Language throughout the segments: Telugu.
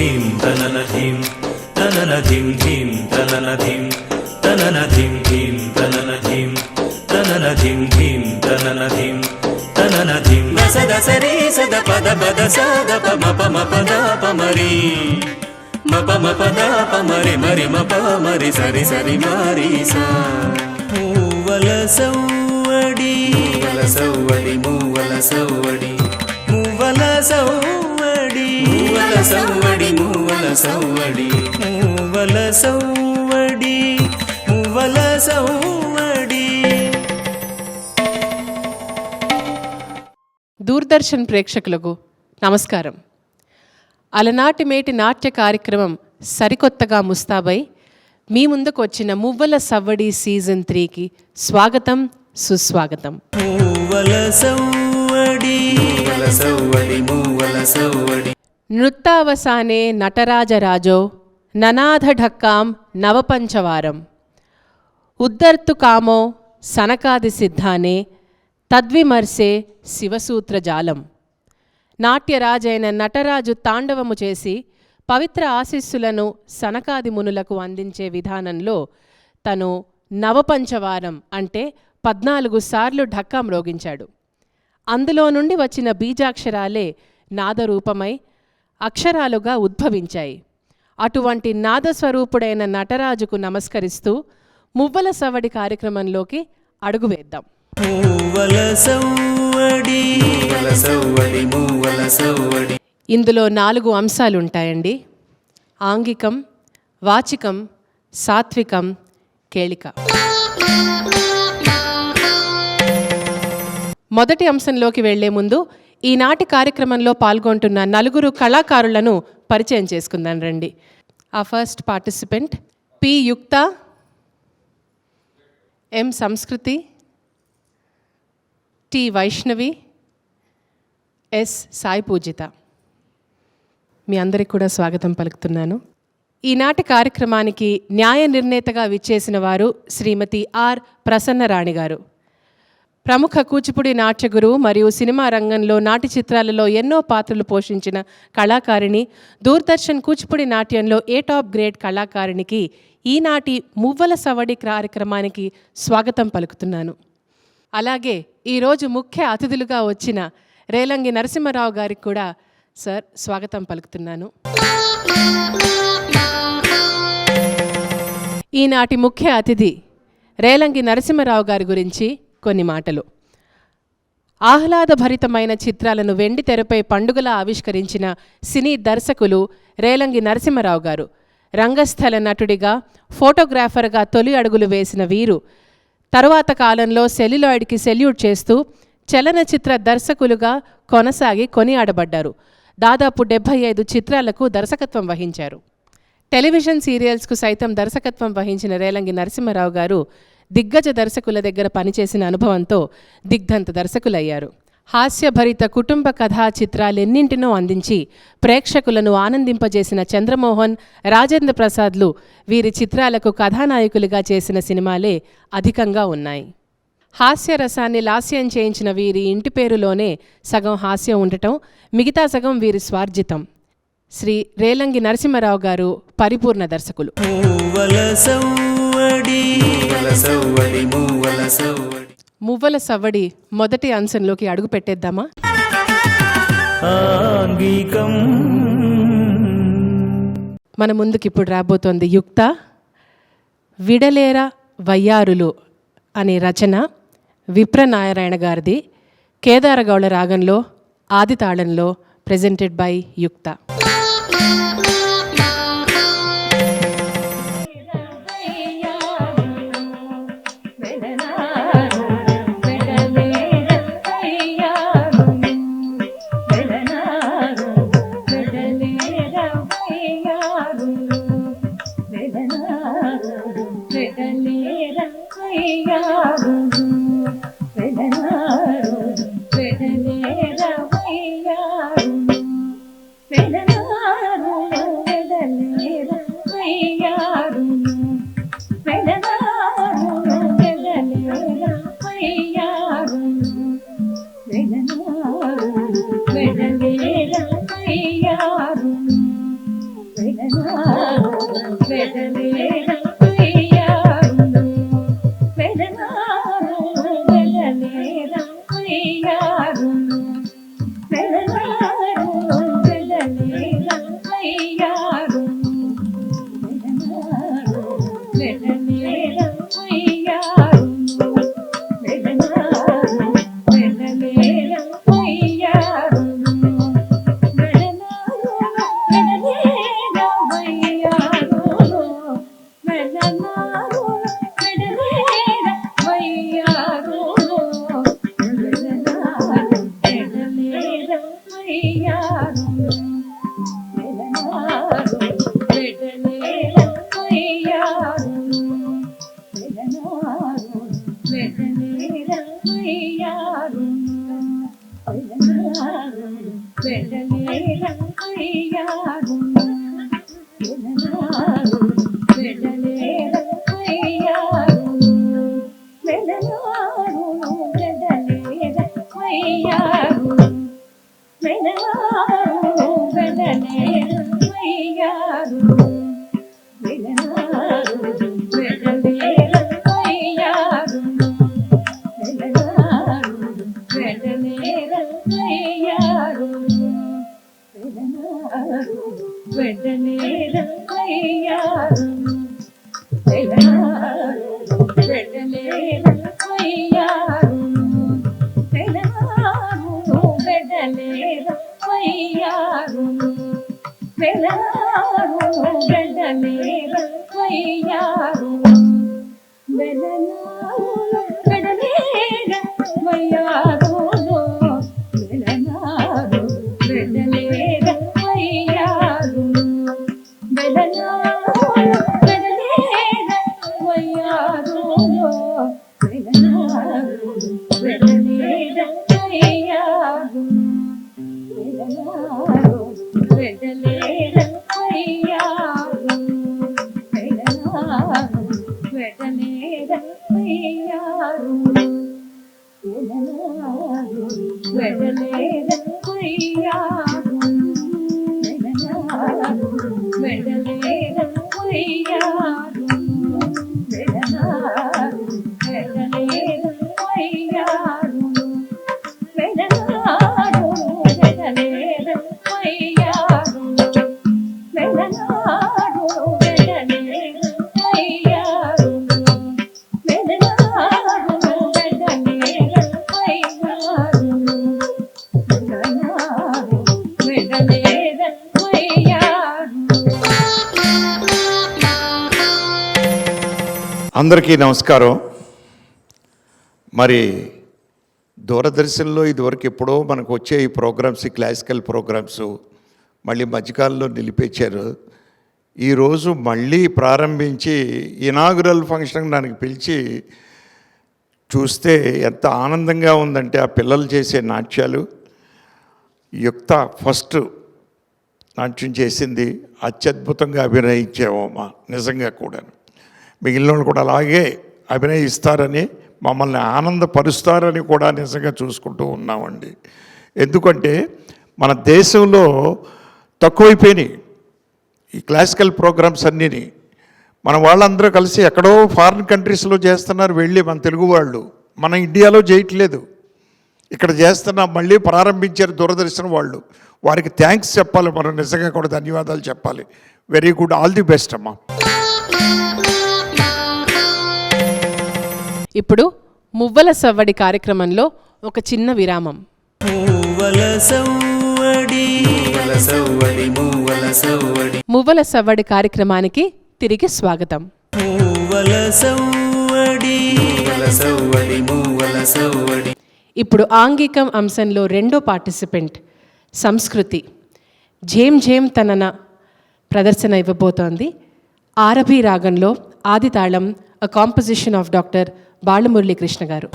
ధీం తనన ధీం తనన ధీం ధీం తనన ధీం తనన ధీం ధీం తనన ధీం తనన ధీం ధీం తనన ధీం తనన ధీం సద సరి సద పద పద సద పమ పమ పద పమరి మప మపద పమరి మరి మప మరి సరి సరి మరి సా మూవల సౌవడి మూవల సౌవడి మూవల సౌవడి మూవల సౌవడి మూవల సౌవడి మూవల సౌవడి మూవల సౌవడి మూవల సౌవడి. దూరదర్శన్ ప్రేక్షకులకు నమస్కారం. అలనాటి మేటి నాట్య కార్యక్రమం సరికొత్తగా ముస్తాబై మీ ముందుకు వచ్చిన మువ్వల సవ్వడి సీజన్ 3కి స్వాగతం సుస్వాగతం. నృత్తావసానే నటరాజరాజో ననాథ ఢక్కాం నవపంచవారం ఉద్ధర్తు కామో సనకాది సిద్ధానే తద్విమర్శే శివసూత్రజాలం. నాట్యరాజైన నటరాజు తాండవము చేసి పవిత్ర ఆశీస్సులను సనకాది మునులకు అందించే విధానంలో తను నవపంచవారం అంటే 14 సార్లు ఢక్కా మ్రోగించాడు. అందులో నుండి వచ్చిన బీజాక్షరాలే నాదరూపమై అక్షరాలుగా ఉద్భవించాయి. అటువంటి నాదస్వరూపుడైన నటరాజుకు నమస్కరిస్తూ మువ్వల సవ్వడి కార్యక్రమంలోకి అడుగువేద్దాం. ఇందులో 4 అంశాలుంటాయండి. ఆంగికం, వాచికం, సాత్వికం, కేళిక. మొదటి అంశంలోకి వెళ్లే ముందు ఈనాటి కార్యక్రమంలో పాల్గొంటున్న 4 కళాకారులను పరిచయం చేసుకుందాం రండి. ఆ ఫస్ట్ పార్టిసిపెంట్ పి యుక్త, ఎం సంస్కృతి, టి వైష్ణవి, ఎస్ సాయి పూజిత. మీ అందరికి కూడా స్వాగతం పలుకుతున్నాను. ఈనాటి కార్యక్రమానికి న్యాయ నిర్ణేతగా విచ్చేసిన వారు శ్రీమతి ఆర్ ప్రసన్నరాణి గారు. ప్రముఖ కూచిపూడి నాట్యగురు మరియు సినిమా రంగంలో నాటి చిత్రాలలో ఎన్నో పాత్రలు పోషించిన కళాకారిణి, దూరదర్శన్ కూచిపూడి నాట్యంలో ఏ టాప్ గ్రేడ్ కళాకారిణికి ఈనాటి మువ్వల సవ్వడి కార్యక్రమానికి స్వాగతం పలుకుతున్నాను. అలాగే ఈరోజు ముఖ్య అతిథులుగా వచ్చిన రేలంగి నరసింహారావు గారికి కూడా సార్ స్వాగతం పలుకుతున్నాను. ఈనాటి ముఖ్య అతిథి రేలంగి నరసింహారావు గారి గురించి కొన్ని మాటలు. ఆహ్లాదభరితమైన చిత్రాలను వెండి తెరపై పండుగలా ఆవిష్కరించిన సినీ దర్శకులు రేలంగి నరసింహారావు గారు. రంగస్థల నటుడిగా, ఫోటోగ్రాఫర్గా తొలి అడుగులు వేసిన వీరు తరువాత కాలంలో సెల్యులాయిడ్కి సెల్యూట్ చేస్తూ చలనచిత్ర దర్శకులుగా కొనసాగి కొనియాడబడ్డారు. దాదాపు 75 చిత్రాలకు దర్శకత్వం వహించారు. టెలివిజన్ సీరియల్స్కు సైతం దర్శకత్వం వహించిన రేలంగి నరసింహారావు గారు దిగ్గజ దర్శకుల దగ్గర పనిచేసిన అనుభవంతో దిగ్ధంత దర్శకులయ్యారు. హాస్యభరిత కుటుంబ కథా చిత్రాలెన్నింటినో అందించి ప్రేక్షకులను ఆనందింపజేసిన చంద్రమోహన్, రాజేంద్ర ప్రసాద్లు వీరి చిత్రాలకు కథానాయకులుగా చేసిన సినిమాలే అధికంగా ఉన్నాయి. హాస్యరసాన్ని లాస్యం చేయించిన వీరి ఇంటి పేరులోనే సగం హాస్యం ఉండటం, మిగతా సగం వీరి స్వార్జితం. శ్రీ రేలంగి నరసింహారావు గారు పరిపూర్ణ దర్శకులు. మువ్వల సవ్వడి మొదటి అంశంలోకి అడుగు పెట్టేద్దామా? మన ముందుకి ఇప్పుడు రాబోతోంది యుక్త. విడలేర వయ్యారులు అనే రచన విప్రనారాయణ గారిది. కేదారగౌళ రాగంలో ఆది తాళంలో ప్రెజెంటెడ్ బై యుక్త. వెడలేర వయ్యారు అందరికీ నమస్కారం. మరి దూరదర్శన్లో ఇదివరకు ఎప్పుడో మనకు వచ్చే ఈ ప్రోగ్రామ్స్, ఈ క్లాసికల్ ప్రోగ్రామ్స్ మళ్ళీ మధ్యకాలంలో నిలిపేశారు. ఈరోజు మళ్ళీ ప్రారంభించి ఇనాగురల్ ఫంక్షన్ దానికి పిలిచి చూస్తే ఎంత ఆనందంగా ఉందంటే ఆ పిల్లలు చేసే నాట్యాలు. యుక్త ఫస్ట్ నాట్యం చేసింది, అత్యద్భుతంగా అభినయించామమ్మా. నిజంగా కూడా మిగిలిన వాళ్ళు కూడా అలాగే అభినయిస్తారని, మమ్మల్ని ఆనందపరుస్తారని కూడా నిజంగా చూసుకుంటూ ఉన్నామండి. ఎందుకంటే మన దేశంలో తక్కువైపోయినాయి ఈ క్లాసికల్ ప్రోగ్రామ్స్ అన్నీని. మన వాళ్ళందరూ కలిసి ఎక్కడో ఫారిన్ కంట్రీస్లో చేస్తున్నారు వెళ్ళి, మన తెలుగు వాళ్ళు. మన ఇండియాలో చేయట్లేదు, ఇక్కడ చేస్తున్నా. మళ్ళీ ప్రారంభించారు దూరదర్శన్ వాళ్ళు. వారికి థ్యాంక్స్ చెప్పాలి మనం, నిజంగా కూడా ధన్యవాదాలు చెప్పాలి. Very good, all the best అమ్మా. ఇప్పుడు మువ్వల సవ్వడి కార్యక్రమంలో ఒక చిన్న విరామం. మువ్వల సవ్వడి కార్యక్రమానికి తిరిగి స్వాగతం. ఇప్పుడు ఆంగికం అంశంలో రెండో పార్టిసిపెంట్ సంస్కృతి ఝేమ్ ఝేమ్ తనన ప్రదర్శన ఇవ్వబోతోంది. ఆరభి రాగంలో ఆది తాళం, a composition of Dr. Balamurali Krishna గారు.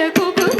Thank you.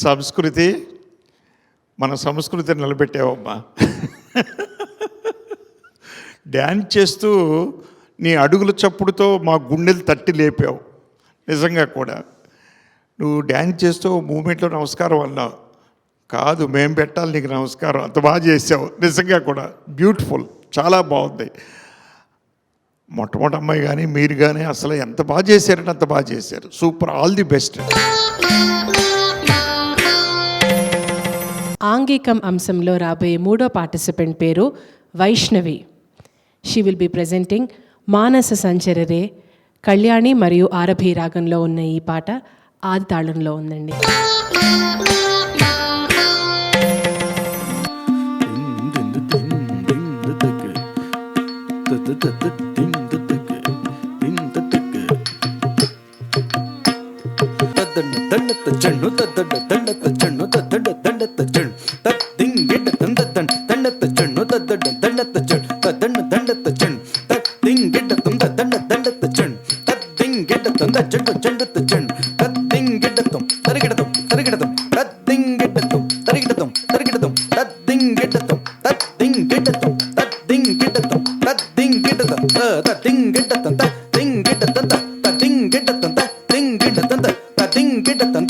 సంస్కృతి, మన సంస్కృతిని నిలబెట్టావమ్మా. డ్యాన్స్ చేస్తూ నీ అడుగుల చప్పుడుతో మా గుండెలు తట్టి లేపావు. నిజంగా కూడా నువ్వు డ్యాన్స్ చేస్తూ మూమెంట్లో నమస్కారం అన్నావు. కాదు, మేము పెట్టాలి నీకు నమస్కారం, అంత బాగా చేసావు. నిజంగా కూడా బ్యూటిఫుల్, చాలా బాగుంది. మొట్టమొదటి అమ్మాయి కానీ మీరు కానీ అసలు ఎంత బాగా చేశారంటే అంత బాగా చేశారు. Super, all the best. ఆంగికం అంశంలో రాబోయే మూడో పార్టిసిపెంట్ పేరు Vaishnavi. She will be presenting Manasa Sancharare. Kalyani మరియు ఆరభి రాగంలో ఉన్న ఈ పాట ఆది తాళంలో ఉందండి. చెండు దండత చెండు దండత చెండు తద్దింగిట దండత చెండు దండత చెండు దండత చెండు తద్దింగిట దండత చెండు తద్దింగిట చెండు చెండుత చెండు తద్దింగిటతం తరిగిటతం తరిగిటతం తద్దింగిటతం తరిగిటతం తరిగిటతం తద్దింగిటతం తద్దింగిటతం తద్దింగిటతం తద్దింగిటతం తద్దింగిటతం తద్దింగిటతం తద్దింగిటతం తద్దింగిటతం తద్దింగిటతం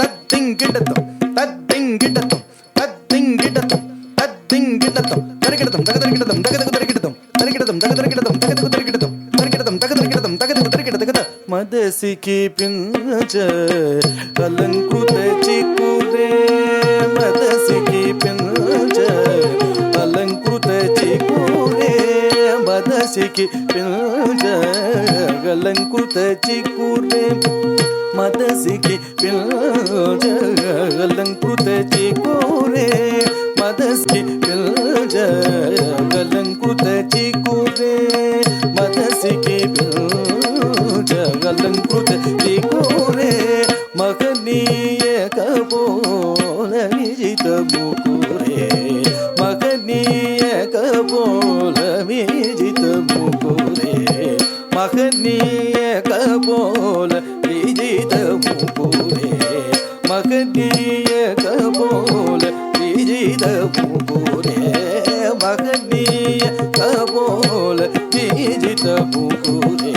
తద్దింగిటతం తద్దింగిటతం తద్దింగిటతం తద్దింగిటతం తరిగిటతం తగదరిగిటతం తగదకు తరిగిటతం తరిగిటతం తగదరిగిటతం తగదకు తరిగిటతం తరిగిటతం తగదరిగిటతం తగదకు తరిగిటతం మదసికి పించ అలంకృత చిక్కురే మదసికి పించ అలంకృత చిక్కురే మదసికి పించ అలంకృత చిక్కురే మదసికి పించ అలంకృత చిక్కురే మదసికి పించ అలంకృత చిక్కురే మదసికి పించ అలంకృత చిక్కురే మహనీయ కపోల విజిత ముకురే మహనీయ కపోల విజిత ముకురే మహనీయ కపోల విజిత ముకురే మహనీయ కపోల విజిత ముకురే మహనీయ కపోల విజిత ముకురే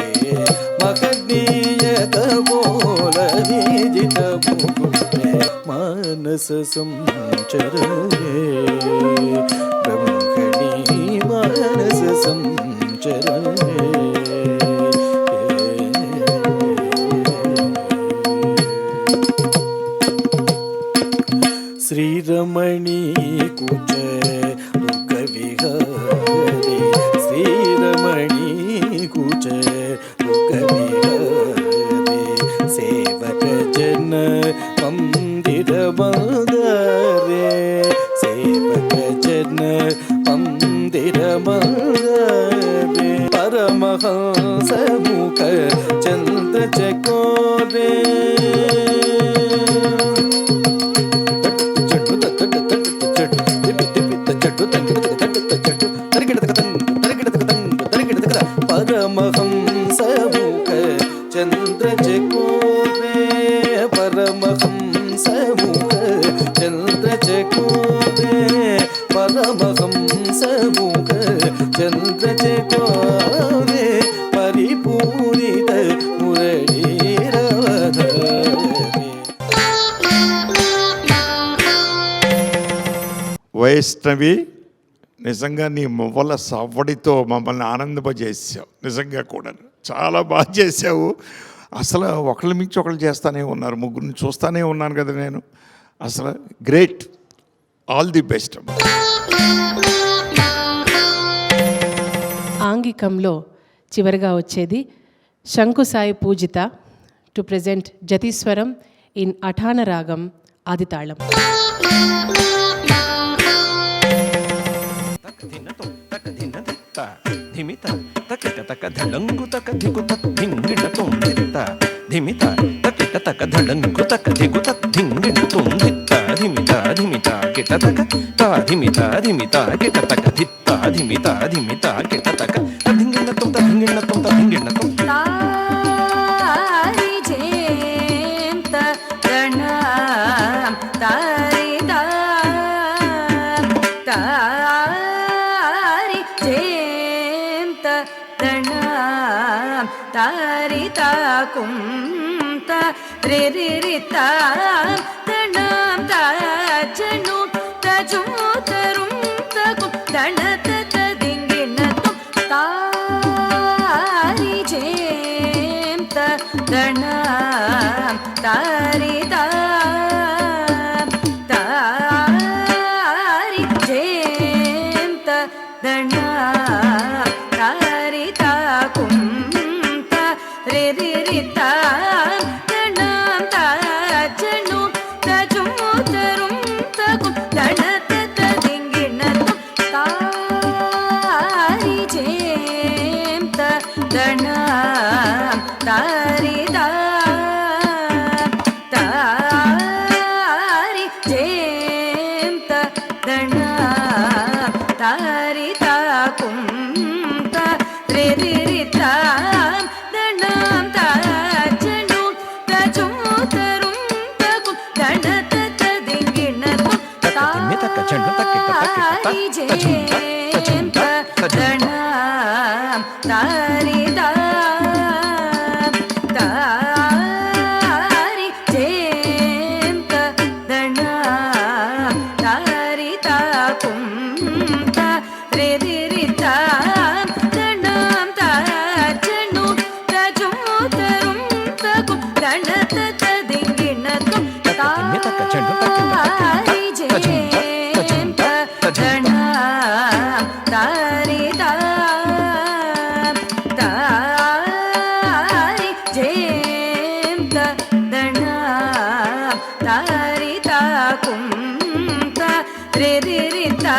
మహనీయ కపోల విజిత ముకురే మానస సంచరే బ్రహ్మణి మానస సంచరే శ్రీరమణి కుచ దుఃఖ విహరే శ్రీరమణి కుచ దుఃఖ విహరే సేవక జన మందిర మందరే సేవక జన మందిర మందరే పరమహంసముఖ చంద్రచకోరే పరమహంసముఖ చంద్రచకోరే పరమహంసముఖ చంద్రచకోరే పరిపూరిత మురళీరవధరే. వైష్ణవి, నిజంగా నీ మువ్వల సవ్వడితో మమ్మల్ని ఆనందింపజేసావు. నిజంగా కూడా చాలా బాగా చేసావు. అసలు ఒకళ్ళ మించి ఒకళ్ళు చేస్తూనే ఉన్నారు. ముగ్గురిని చూస్తూనే ఉన్నాను కదా నేను. అసలు గ్రేట్, ఆల్ ది బెస్ట్. ఆంగికంలో చివరిగా వచ్చేది శంకుసాయి పూజిత టు ప్రెజెంట్ జతీశ్వరం ఇన్ అఠాణ రాగం ఆదితాళం. ధిమిత తకిట తక ధడంగు తక ధిగుత ధింగిట తొందిత ధిమిత తకిట తక ధడంగు తక ధిగుత ధింగిట తొందిత ధిమిత ధిమిత కిట తక తా ధిమిత ధిమిత కిట తక ధిత్త ధిమిత ధిమిత కిట తక ధింగిణ తొంత ధింగిణ తొంత ధింగిణ తొంత తారి జేంత గణం తారి తారి జేంత గణం తారి తాకుంత రి రి రి తా గణం తాజను తజు తరుం తకు దణత తదింగిణతం తారి జేంత గణం తారి తారి జేంత గణం తారి తాకుంత రి రి రి తా గణం తాజను తజు తరుం తకు దణత తదింగిణతం తారి జేంత గణం తారి తారి జేంత గణం తారి తాకుంత రి రి రి తా గణం తాజను తజు తరుం తకు దణత తదింగిణతం ధిమిత కచండు తకిట తకిట తారి జేంత గణం తారి తారి జేంత గణం తారి తాకుంత రి రి రి తా గణం తాజను తజు తరుం తకు దణత తదింగిణతం ధిమిత కచండు తకిట తారి జేంత గణం తారి తారి జేంత గణం తారి తాకుంత రి రి రి తా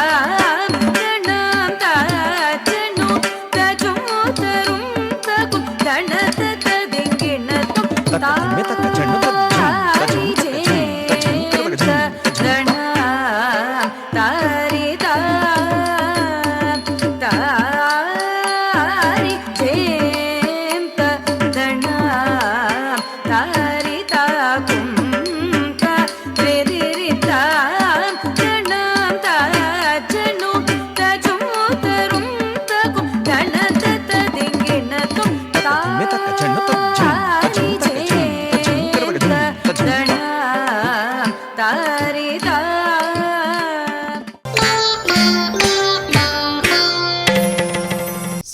గణం తాజను తజు తరుం తకు దణత తదింగిణతం ధిమిత కచండు తారి జేంత గణం తారి తారి జేంత గణం తారి తాకుంత రి రి రి తా గణం తాజను తజు తరుం తకు దణత తదింగిణతం ధిమిత కచండు తారి జేంత గణం తారి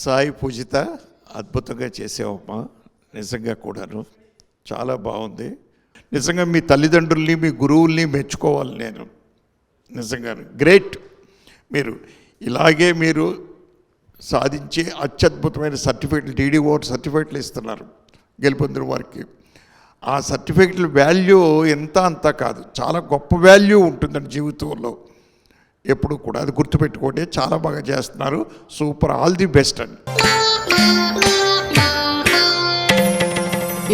సాయి పూజిత, అద్భుతంగా చేసావమ్మా. నిజంగా కూడాను చాలా బాగుంది. నిజంగా మీ తల్లిదండ్రుల్ని మీ గురువుల్ని మెచ్చుకోవాలి నేను. నిజంగా గ్రేట్. మీరు ఇలాగే మీరు సాధించి అత్యద్భుతమైన సర్టిఫికెట్లు, DDO సర్టిఫికెట్లు ఇస్తున్నారు గెలుపొందిన వారికి. ఆ సర్టిఫికెట్ల వాల్యూ ఎంత అంతా కాదు, చాలా గొప్ప వాల్యూ ఉంటుందండి జీవితంలో ఎప్పుడు కూడా. అది గుర్తుపెట్టుకోండి. చాలా బాగా చేస్తున్నారు. సూపర్, ఆల్ ది బెస్ట్ అండి.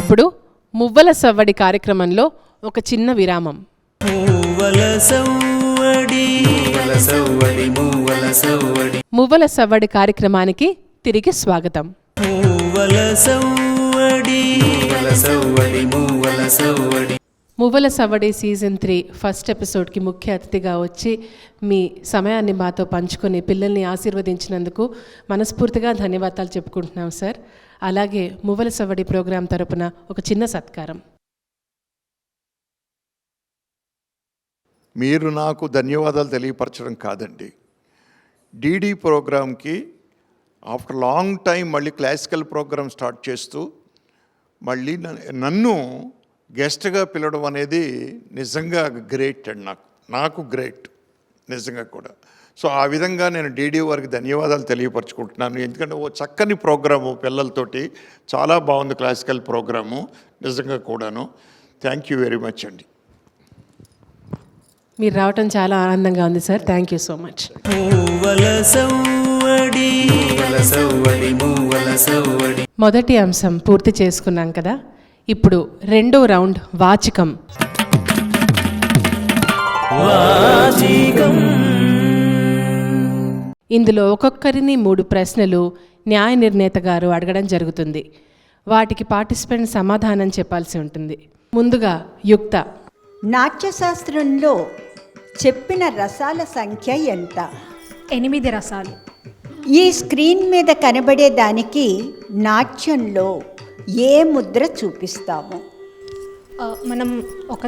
ఇప్పుడు మువ్వల సవ్వడి కార్యక్రమంలో ఒక చిన్న విరామం. మూవల సవ్వడి మువ్వల సవ్వడి కార్యక్రమానికి తిరిగి స్వాగతం. మూవల సవ్వడి మూవల సవ్వడి మూవల సవ్వడి. మువ్వల సవ్వడి సీజన్ 3 ఫస్ట్ ఎపిసోడ్కి ముఖ్య అతిథిగా వచ్చి మీ సమయాన్ని మాతో పంచుకొని పిల్లల్ని ఆశీర్వదించినందుకు మనస్ఫూర్తిగా ధన్యవాదాలు చెప్పుకుంటున్నాం సార్. అలాగే మువ్వల సవ్వడి ప్రోగ్రాం తరపున ఒక చిన్న సత్కారం. మీరు నాకు ధన్యవాదాలు తెలియపరచడం కాదండి, డీడీ ప్రోగ్రామ్కి ఆఫ్టర్ లాంగ్ టైం మళ్ళీ క్లాసికల్ ప్రోగ్రామ్ స్టార్ట్ చేస్తూ మళ్ళీ నన్ను గెస్ట్గా పిలవడం అనేది నిజంగా గ్రేట్ అండి, నాకు గ్రేట్ నిజంగా కూడా. సో ఆ విధంగా నేను డీడీ వారికి ధన్యవాదాలు తెలియపరచుకుంటున్నాను. ఎందుకంటే ఓ చక్కని ప్రోగ్రాము పిల్లలతోటి, చాలా బాగుంది క్లాసికల్ ప్రోగ్రాము నిజంగా కూడాను. థ్యాంక్ యూ వెరీ మచ్ అండి. మీరు రావటం చాలా ఆనందంగా ఉంది sir. Thank you so much. Muvvala Savvadi Muvvala Savvadi Muvvala సవ్వడి. మొదటి అంశం పూర్తి చేసుకున్నాం కదా, ఇప్పుడు రెండో రౌండ్ వాచికం. వాచికం. ఇందులో ఒక్కొక్కరిని 3 ప్రశ్నలు న్యాయ నిర్ణేత గారు అడగడం జరుగుతుంది. వాటికి పార్టిసిపెంట్ సమాధానం చెప్పాల్సి ఉంటుంది. ముందుగా యుక్త. నాట్యశాస్త్రంలో చెప్పిన రసాల సంఖ్య ఎంత? 8 రసాలు. ఈ స్క్రీన్ మీద కనబడే దానికి నాట్యంలో ఏ ముద్ర చూపిస్తాము? మనం ఒక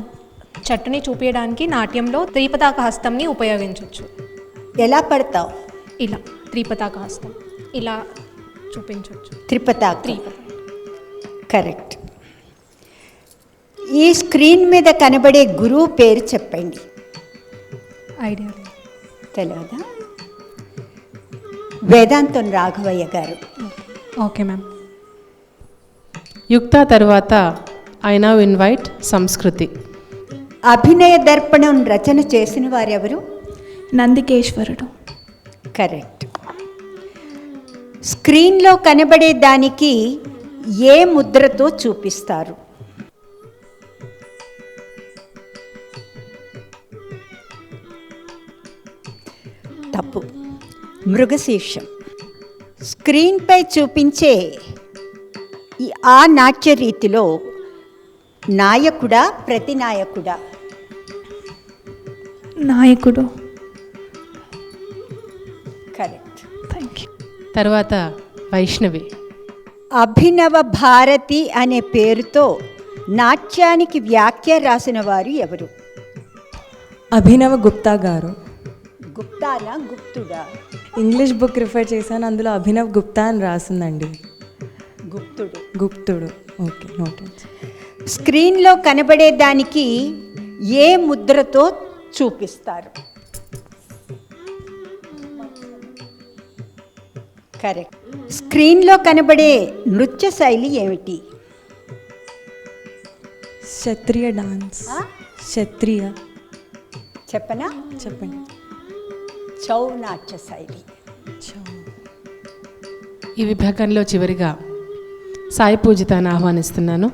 చెట్టుని చూపించడానికి నాట్యంలో త్రిపతాక హస్తంని ఉపయోగించవచ్చు. ఎలా పడతావు? ఇలా త్రిపతాక హస్తం ఇలా చూపించవచ్చు. త్రిపతాక. కరెక్ట్. ఈ స్క్రీన్ మీద కనబడే గురువు పేరు చెప్పండి. ఐడియా లేదు. తెలియదా? వేదాంతం రాఘవయ్య గారు. Okay ma'am. యుక్త తర్వాత ఐ నౌ ఇన్వైట్ సంస్కృతి. అభినయ దర్పణం రచన చేసిన వారెవరు? నందికేశ్వరుడు. కరెక్ట్. స్క్రీన్లో కనబడే దానికి ఏ ముద్రతో చూపిస్తారు? తప్పు. మృగశీర్షం. స్క్రీన్పై చూపించే ఆ నాట్య రీతిలో నాయకుడా ప్రతినాయకుడా? నాయకుడు. కరెక్ట్. Thank you. తర్వాత వైష్ణవి. అభినవ భారతి అనే పేరుతో నాట్యానికి వ్యాఖ్య రాసిన వారు ఎవరు? అభినవ గుప్తా గారు. గుప్తానా గుప్తుడా? ఇంగ్లీష్ బుక్ రిఫర్ చేశాను, అందులో అభినవ్ గుప్తా అని రాసిందండి. గుప్తుడు. గుప్తుడు. Okay, noted. స్క్రీన్లో కనబడే దానికి ఏ ముద్రతో చూపిస్తారు? కరెక్ట్. స్క్రీన్లో కనబడే నృత్య శైలి ఏమిటి? క్షత్రియ డాన్స్. క్షత్రియ. చెప్పనా? చెప్పండి. చౌ నాట్య శైలి. ఈ విభాగంలో చివరిగా సాయి పూజితాన్ని ఆహ్వానిస్తున్నాను.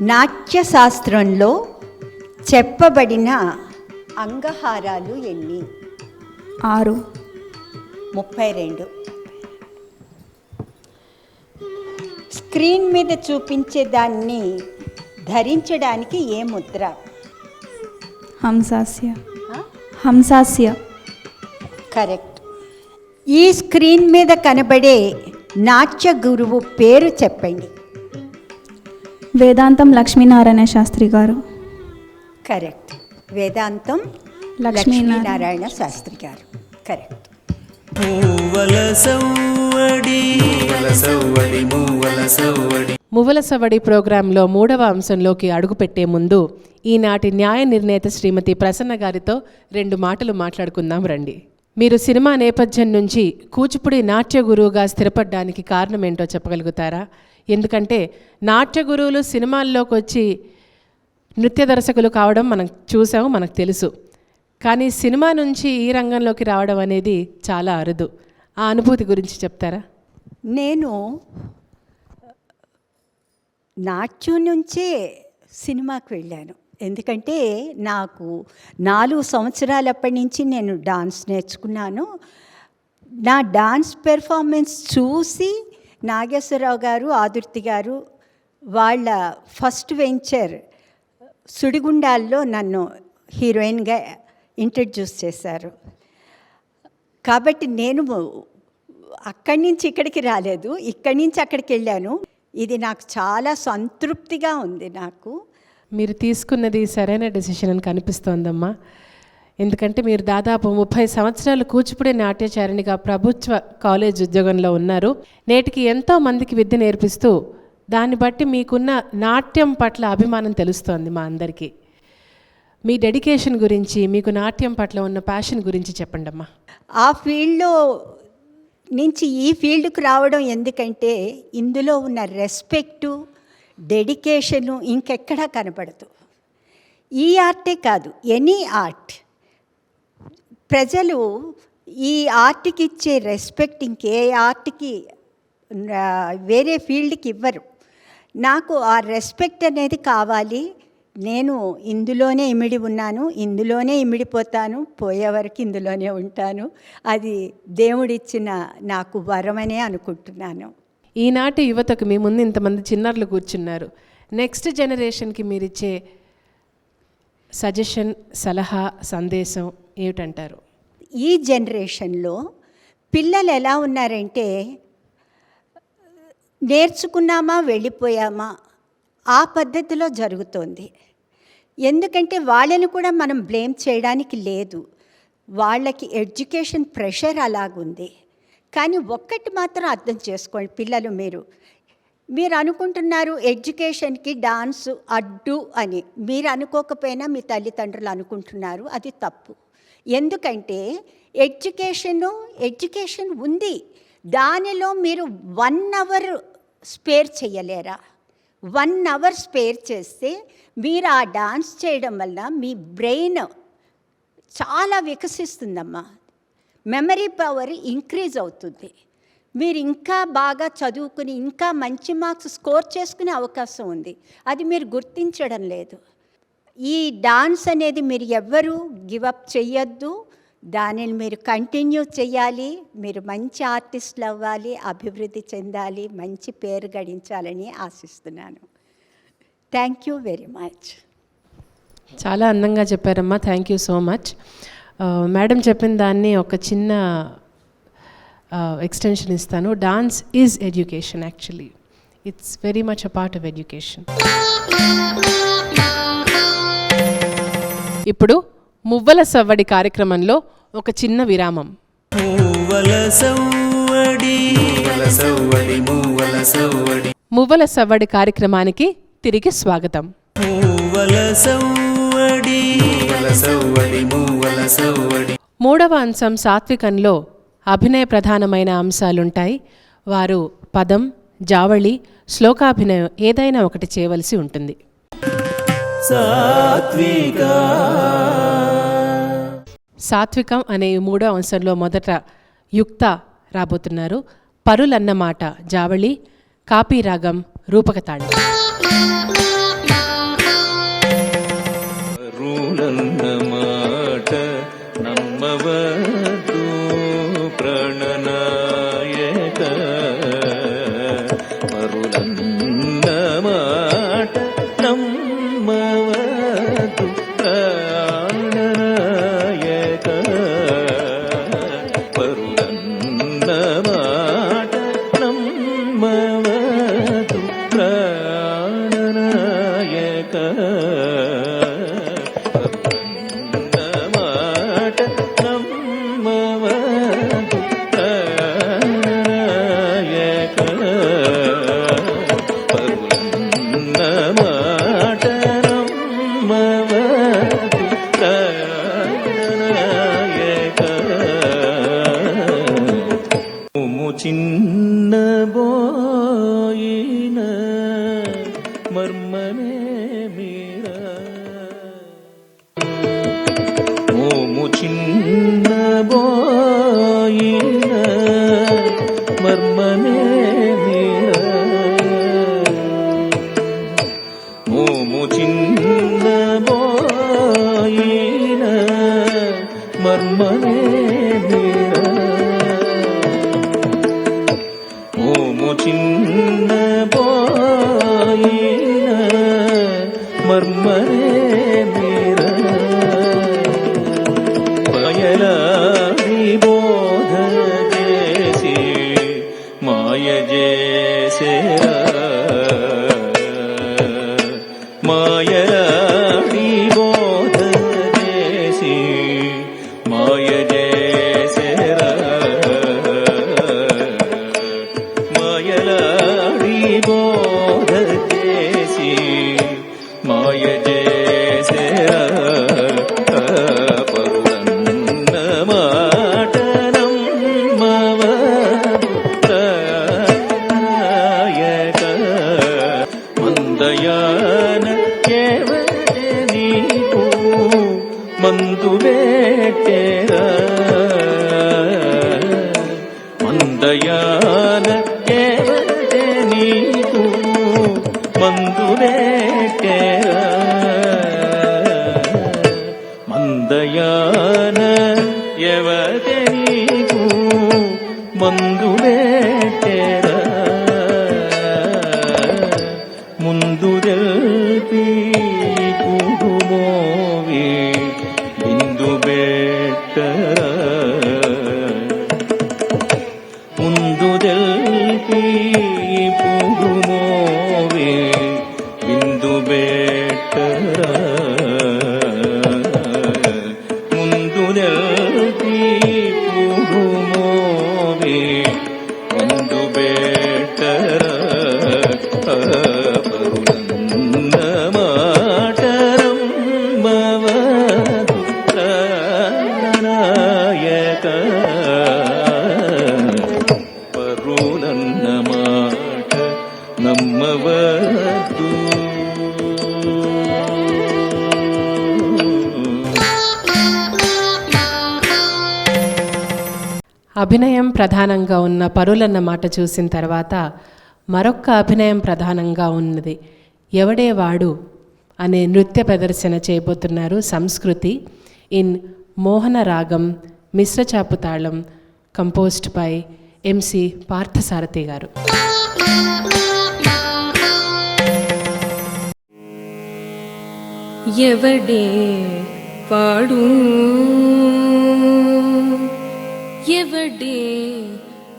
నాట్యశాస్త్రంలో చెప్పబడిన అంగహారాలు ఎన్ని? 6. 32. స్క్రీన్ మీద చూపించే దాన్ని ధరించడానికి ఏ ముద్ర? హంసాస్య. హంసాస్య. కరెక్ట్. ఈ స్క్రీన్ మీద కనబడే నాట్య గురువు పేరు చెప్పండి. వేదాంతం లక్ష్మీనారాయణ శాస్త్రి గారు. కరెక్ట్. వేదాంతం లక్ష్మీనారాయణ లక్ష్మీనారాయణ శాస్త్రి గారు. కరెక్ట్. మూవల సవ్వడి మూవల సవ్వడి మూవల సవ్వడి. మువ్వల సవ్వడి ప్రోగ్రాంలో 3వ అంశంలోకి అడుగుపెట్టే ముందు ఈనాటి న్యాయ నిర్ణేత శ్రీమతి ప్రసన్న గారితో 2 మాటలు మాట్లాడుకుందాం రండి. మీరు సినిమా నేపథ్యం నుంచి కూచిపూడి నాట్య గురువుగా స్థిరపడడానికి కారణం ఏంటో చెప్పగలుగుతారా? ఎందుకంటే నాట్య గురువులు సినిమాల్లోకి వచ్చి నృత్య దర్శకులు కావడం మనం చూసాము, మనకు తెలుసు. కానీ సినిమా నుంచి ఈ రంగంలోకి రావడం అనేది చాలా అరుదు. ఆ అనుభూతి గురించి చెప్తారా? నేను నాట్యం నుంచే సినిమాకి వెళ్ళాను. ఎందుకంటే నాకు 4 సంవత్సరాలప్పటి నుంచి నేను డాన్స్ నేర్చుకున్నాను. నా డాన్స్ పెర్ఫార్మెన్స్ చూసి నాగేశ్వరరావు గారు, ఆదుర్తి గారు వాళ్ళ ఫస్ట్ వెంచర్ సుడిగుండాల్లో నన్ను హీరోయిన్గా ఇంట్రడ్యూస్ చేశారు. కాబట్టి నేను అక్కడి నుంచి ఇక్కడికి రాలేదు, ఇక్కడి నుంచి అక్కడికి వెళ్ళాను. ఇది నాకు చాలా సంతృప్తిగా ఉంది. నాకు మీరు తీసుకున్నది సరైన డెసిషన్ అని కనిపిస్తోందమ్మా. ఎందుకంటే మీరు దాదాపు 30 సంవత్సరాలు కూచిపూడి నాట్యాచారిణిగా ప్రభుత్వ కాలేజ్ ఉద్యోగంలో ఉన్నారు. నేటికి ఎంతో మందికి విద్య నేర్పిస్తూ దాన్ని బట్టి మీకున్న నాట్యం పట్ల అభిమానం తెలుస్తోంది మా అందరికీ. మీ డెడికేషన్ గురించి, మీకు నాట్యం పట్ల ఉన్న ప్యాషన్ గురించి చెప్పండి అమ్మా. ఆ ఫీల్డ్లో నుంచి ఈ ఫీల్డ్కి రావడం ఎందుకంటే ఇందులో ఉన్న రెస్పెక్టు, డెడికేషను ఇంకెక్కడా కనపడదు. ఈ ఆర్టే కాదు, ఎనీ ఆర్ట్. ప్రజలు ఈ ఆర్ట్కి ఇచ్చే రెస్పెక్ట్ ఇంకే ఆర్ట్కి వేరే ఫీల్డ్కి ఇవ్వరు. నాకు ఆ రెస్పెక్ట్ అనేది కావాలి. నేను ఇందులోనే ఇమిడి ఉన్నాను, ఇందులోనే ఇమిడిపోతాను, పోయే వరకు ఇందులోనే ఉంటాను. అది దేవుడిచ్చిన నాకు వరమనే అనుకుంటున్నాను. ఈనాటి యువతకు మీ ముందు ఇంతమంది చిన్నారులు కూర్చున్నారు. నెక్స్ట్ జనరేషన్కి మీరు ఇచ్చే సజెషన్, సలహా, సందేశం ఏమిటంటారు? ఈ జనరేషన్లో పిల్లలు ఎలా ఉన్నారంటే నేర్చుకున్నామా వెళ్ళిపోయామా ఆ పద్ధతిలో జరుగుతోంది. ఎందుకంటే వాళ్ళని కూడా మనం బ్లేమ్ చేయడానికి లేదు, వాళ్ళకి ఎడ్యుకేషన్ ప్రెషర్ అలాగుంది. కానీ ఒక్కటి మాత్రం అర్థం చేసుకోండి పిల్లలు, మీరు అనుకుంటున్నారు ఎడ్యుకేషన్కి డాన్స్ అడ్డు అని. మీరు అనుకోకపోయినా మీ తల్లిదండ్రులు అనుకుంటున్నారు, అది తప్పు. ఎందుకంటే ఎడ్యుకేషన్ ఉంది, దానిలో మీరు 1 అవర్ స్పేర్ చేయలేరా? 1 అవర్ స్పేర్ చేస్తే మీరు ఆ డాన్స్ చేయడం వల్ల మీ బ్రెయిన్ చాలా వికసిస్తుందమ్మా, మెమరీ పవర్ ఇంక్రీజ్ అవుతుంది. మీరు ఇంకా బాగా చదువుకుని ఇంకా మంచి మార్క్స్ స్కోర్ చేసుకునే అవకాశం ఉంది. అది మీరు గుర్తించడం లేదు. ఈ డాన్స్ అనేది మీరు ఎవ్వరూ గివప్ చెయ్యొద్దు, దానిని మీరు కంటిన్యూ చేయాలి. మీరు మంచి ఆర్టిస్టులు అవ్వాలి, అభివృద్ధి చెందాలి, మంచి పేరు గడించాలని ఆశిస్తున్నాను. Thank you very much. చాలా అందంగా చెప్పారమ్మా, thank you so much. Madam చెప్పిన దాన్ని ఒక చిన్న ఎక్స్టెన్షన్ ఇస్తాను. Dance is education, actually it's very much a part of education. ఇప్పుడు మువ్వల సవ్వడి కార్యక్రమంలో ఒక చిన్న విరామం. మువ్వల సవ్వడి కార్యక్రమానికి తిరిగి స్వాగతం. మూడవ అంశం సాత్వికంలో అభినయ ప్రధానమైన అంశాలుంటాయి. వారు పదం, జావళి, శ్లోకాభినయం ఏదైనా ఒకటి చేయవలసి ఉంటుంది. సాత్వికం అనే మూడో అంశంలో మొదట యుక్త రాబోతున్నారు. పరులన్నమాట జావళి, కాపీరాగం, రూపకతాళం. పరులన్నమాట నమ్మవద్దు ప్రణనాయక, పరులన్నమాట నమ్మవద్దు ప్రాణనాయక, పరులన్నమాట నమ్మవద్దు ప్రాణనాయక, చిన్న బోయిన మర్మనే మీరా, మోము చిన్న బోయిన మర్మనే మీరా, మోము చిన్న బోయిన మర్మనే మీరా, మోము చిన్నబోయిన మర్మరే మీర మాయలాడి బోధ చేసి మాయ చేసేరా మాయలాడి బోధ చేసి మాయ చేసేరా మాయలాడి బోధ చేసి మాయ చేసేరా పరులన్న మాటనం మవనాయక మందయాన కేవలే నీకు మందు పెట్టేరా మందయాన కేవలే నీకు మందు పెట్టేరా మందయాన ఎవతే నీకు మందు పెట్టేరా ముందు తెల్పి పుడుమోవి బిందు పెట్టరా ముందు తెల్పి పుడుమోవి బిందు పెట్టరా ముందు తెల్పి పుడుమోవి బిందు పెట్టరా పరులన్న మాటరం మవనాయక పరులన్న మాట నమ్మవద్దు అభినయం ప్రధానంగా ఉన్న పరులన్న మాట చూసిన తర్వాత మరొక్క అభినయం ప్రధానంగా ఉన్నది ఎవడే వాడు అనే నృత్య ప్రదర్శన చేయబోతున్నారు సంస్కృతి ఇన్ మోహన రాగం మిశ్రచాపు తాళం కంపోజ్డ్ బై ఎంసి పార్థసారథి గారు. ఎవడే వాడు ఎవడే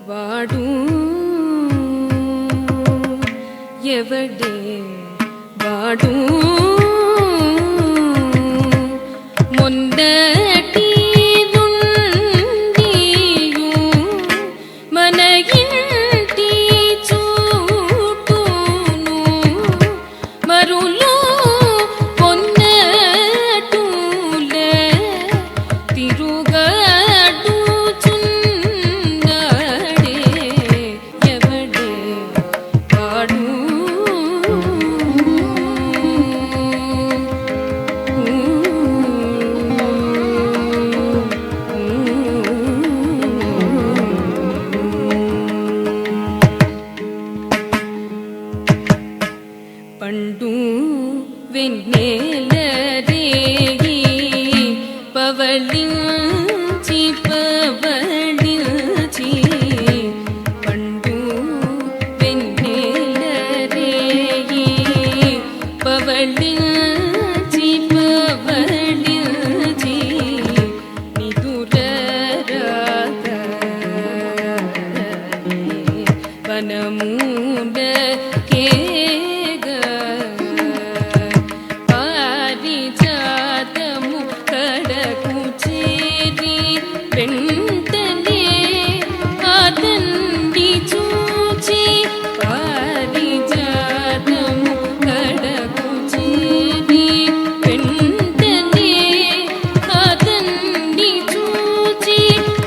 వాడు ఎవడే వాడు మొందటి నుండియు మన ఇంటి చూటును మరులు పొన్నటూలే తిరుగడుచున్నడే ఎవడే వాడు పండు వెన్నెల రేగి పవళించి పవళించి పండు వెన్నెల రేగి పవళించి పవళించి నిదురరాగ వనమూల కేగ పారిజాతము కడకు చేరి వెంటనే అతన్ని చూచి పారిజాతము కడకు చేరి వెంటనే అతన్ని చూచి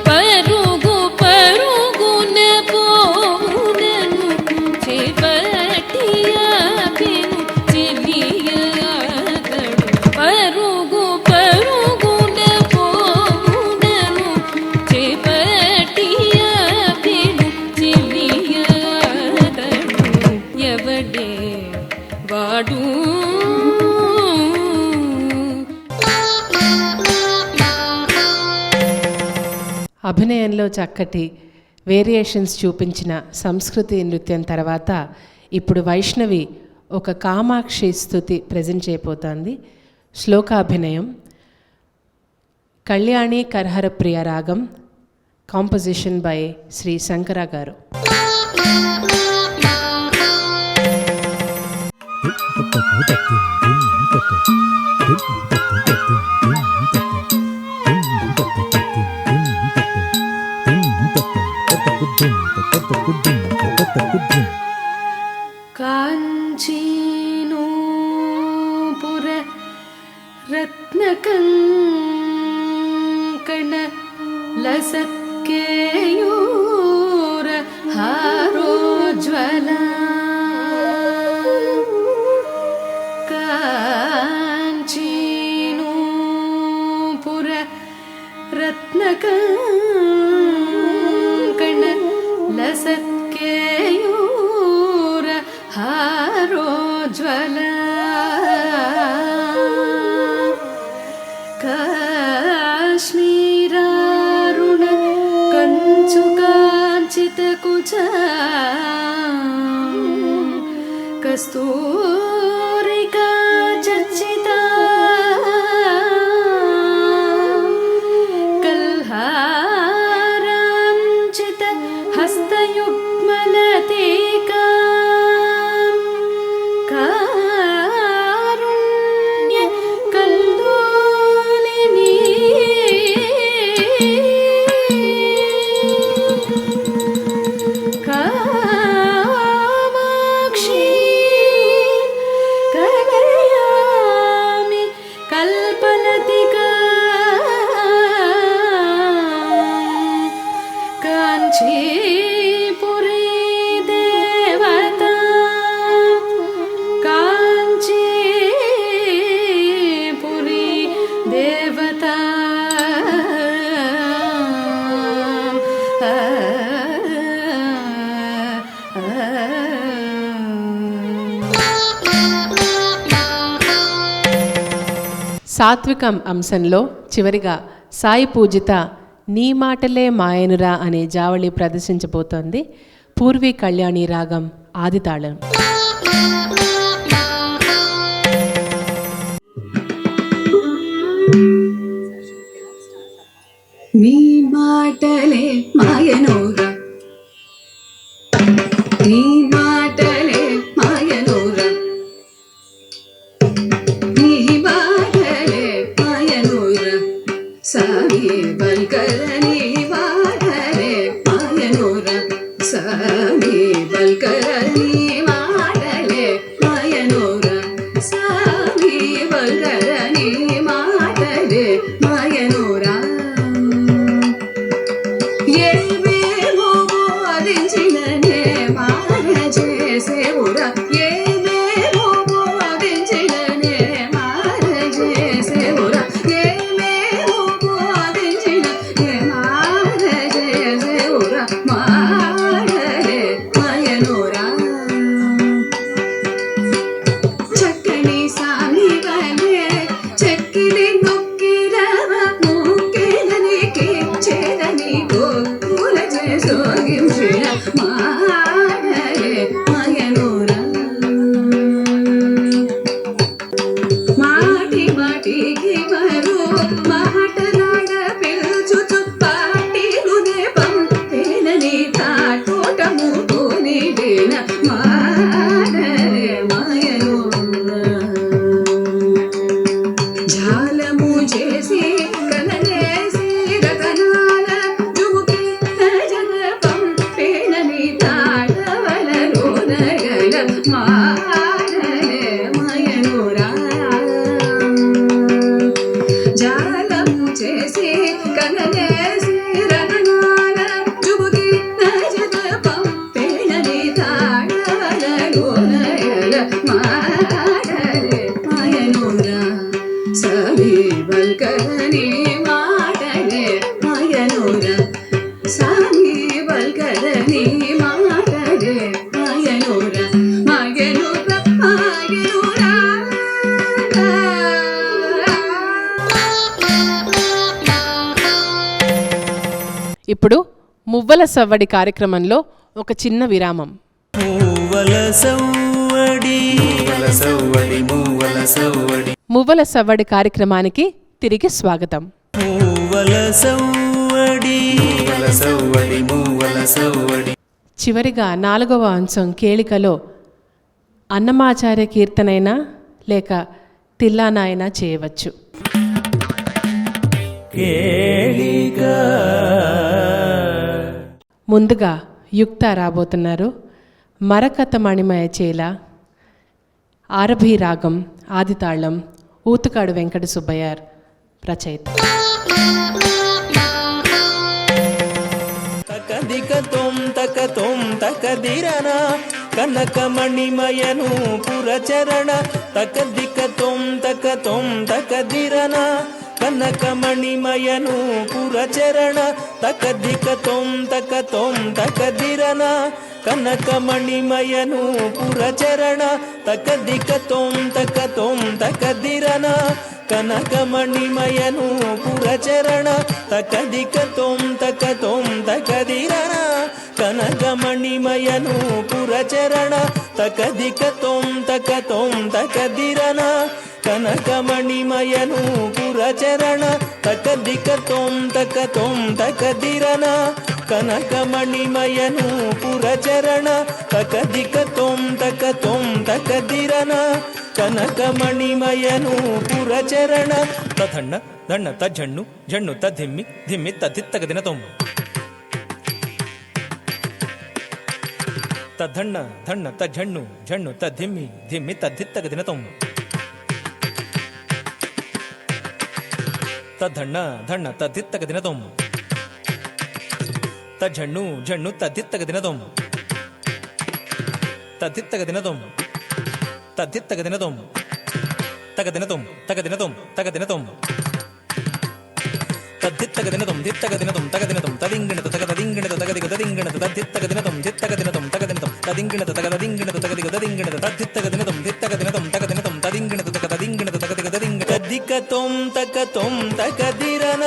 పరుగు పరుగున పోవునను చేపట్టియాకెను చెలియాతడు పరుగు పరుగున పోవునను చేపట్టియాకెను చెలియాతడు ఎవడే వాడు అభినయంలో చక్కటి వేరియేషన్స్ చూపించిన సంస్కృతి నృత్యం తర్వాత ఇప్పుడు వైష్ణవి ఒక కామాక్షి స్తుతి ప్రజెంట్ చేయబోతోంది. శ్లోకాభినయం. కళ్యాణి కర్హర ప్రియ రాగం, కాంపోజిషన్ బై శ్రీ శంకర గారు. కాంచీనూపుర రత్నకంకణ లసత్కేయూర హారోజ్వల కాంచీనూపుర రత్నకంకణ లసత్కేయూర హారోజ్వల కాశ్మీరారుణ కంచుకాంచితకుచ కస్తూరికా చర్చిత కల్హారాంచిత హస్తయుగ్మలతేకా కారుణ్య కల్లోలిని కామాక్షి కలయామి కల్పలతికా కాంచీపురీ దేవతా కాంచీపురీ దేవతా సాత్వికం అంశంలో చివరిగా సాయి పూజిత నీ మాటలే మాయనురా అనే జావళి ప్రదర్శించబోతోంది. పూర్వీ కళ్యాణి రాగం ఆదితాళం. నీ మాటలే మాయనోరా, నీ మాటలే మాయనోరా, నీ మాటలే మాయనోరా, సామి బల్కర నీ మాటలే మాయనోరా, సామి బల్కర నీ మాటలే మాయనోరా, సామి బల్కర నీ మాటలే మాయనోరా. ఏమేమో బోధించిననే మాయ చేసేవురా, ఏమేమో బోధించిననే మాయ చేసేవురా, ఏమేమో బోధించిననే మాయ చేసేవురా, మాయలే మాయనోరా. చక్కని సామి వలే చెక్కిలి నొక్కిరవ ముక్కిలనికి చేరని గోకుల చేసోగించిన మాయలే మాయనోరా. మాటి మాటికి మరో మాటలాడ పిలుచుచు పాటిలు దీపం తేనని తాటోటము కోనిడిన మాయలే మాయనోరా. జాలము చేసి కలనేసి రతనాల జుముకి జగపం పేనని తాటవలలోనగల మాయలే మాయనోరా. జాలము చేసి కలనేసి రతనాల జుముకి జగపం పేనని తాటవలలోనగల మాయలే మాయనోరా. సామి బల్కరని మాటలే మాయనోరా, సామి బల్కరని మాటలే మాయనోరా, మాయనోరా. మువ్వల సవ్వడి కార్యక్రమంలో ఒక చిన్న విరామం. మూవల సవ్వడి మూవల సవ్వడి మూవల సవ్వడి మువ్వల సవ్వడి కార్యక్రమానికి తిరిగి స్వాగతం. మూవల సవ్వడి మూవల సవ్వడి మూవల సవ్వడి. చివరిగా 4వ అంశం కేళికలో అన్నమాచార్య కీర్తనైనా లేక తిల్లానాయనా చేయవచ్చు. కేళిక ముందుగా యుక్త రాబోతున్నారు. మరకత మణిమయ చేల, ఆరభి రాగం, ఆదితాళం, ఊతుకాడు వెంకట సుబ్బయ్యార్ రచయిత. తకదికతోం తకతోం తకదిరన కనకమణిమయను పురచరణ తకదికతోం తకతోం తకదిరన కనకమణిమయను పురచరణ తకదికతోం తకతోం తకదిరన కనకమణిమయను పురచరణ తకదికతోం తకతోం తకదిరన కనకమణిమయను పురచరణ తకదికతోం తకతోం తకదిరన కనకమణిమయను పురచరణ తకదికతోం తకతోం తకదిరన కనకమణిమయను పురచరణ తకదికతోం తకతోం తకదిరన కనకమణిమయను పురచరణ తకదికతోం తకతోం తకదిరన కనకమణిమయను పురచరణ తథన్న ధన్న తజ్జన్ను జన్ను తధిమ్మి ధిమ్మి తదిత్తగదిన తొమ్ము తధన్న ధన్న తజ్జన్ను జన్ను తధిమ్మి ధిమ్మి తదిత్తగదిన తొమ్ము తధన్న ధన్న తదిత్తగదిన తొమ్ము తజ్జన్ను జన్ను తదిత్తగదిన తొమ్ము తదిత్తగదిన తొమ్ము తదిత్తగదిన తొమ్ము తగదిన తొమ్ము తగదిన తొమ్ము తగదిన తొమ్ము తదిత్తగదిన తొమ్ము దిత్తగదిన తొమ్ము తగదిన తొమ్ము తదింగిణత తగదింగిణత తగదిగ తదింగిణత తదిత్తగదిన తొమ్ము దిత్తగదిన తొమ్ము తగదిన తొమ్ము తదింగిణత తగదింగిణత తగదిగ తదింగిణత తదిత్తగదిన తొమ్ము దిత్తగదిన తొమ్ము తగదిన తొమ్ము తదింగిణత తగదింగిణత తగదిగ తదింగ తదికతోం తకతోం తకదిరన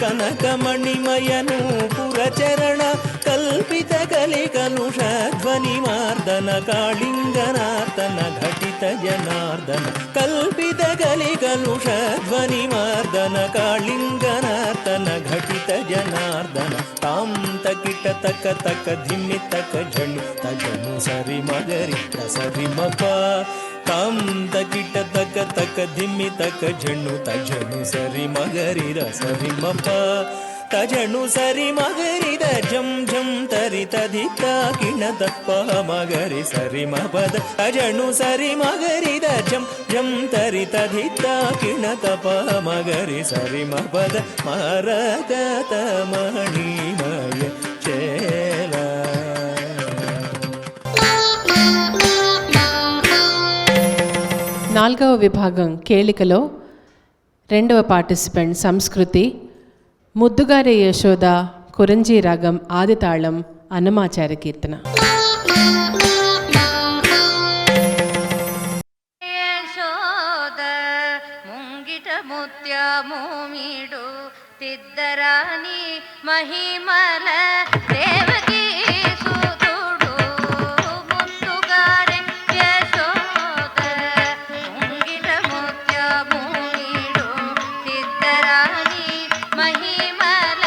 కనకమణిమయను పురచరణ కల్పిత కలికలుష ధ్వని మార్దన కాళింగనార్దన ఘటిత జనార్దన కల్పిత కలికలుష ధ్వని మార్దన కాళింగనార్దన ఘటిత జనార్దన తాం తకిట తక తక ధిమ్మి తక జను తజను సరి మగరి సరి మప తాం తకిట తక తక ధిమ్మి తక జను తజను సరి మగరి సరి మప తజను సరి మగరి ద జం జం తరి తదిత కిణత ప మగరి సరి మపద తజను సరి మగరి ద జం జం తరి తదిత కిణత ప మగరి సరి మపద మరకత మణిమయ చేల. నాలుగవ విభాగం కేళికలో 2వ పార్టిసిపెంట్ సంస్కృతి. ముద్దుగారి యశోద, కురంజీ రాగం, ఆదితాళం, అన్నమాచార్య కీర్తన. యశోద ముంగిట ముత్యమూమిడు తిద్దరాని మహిమల దేవకీ సుతుడు ముద్దుగారె యశోద ముంగిట ముత్యమూమిడు తిద్దరాని మహిమల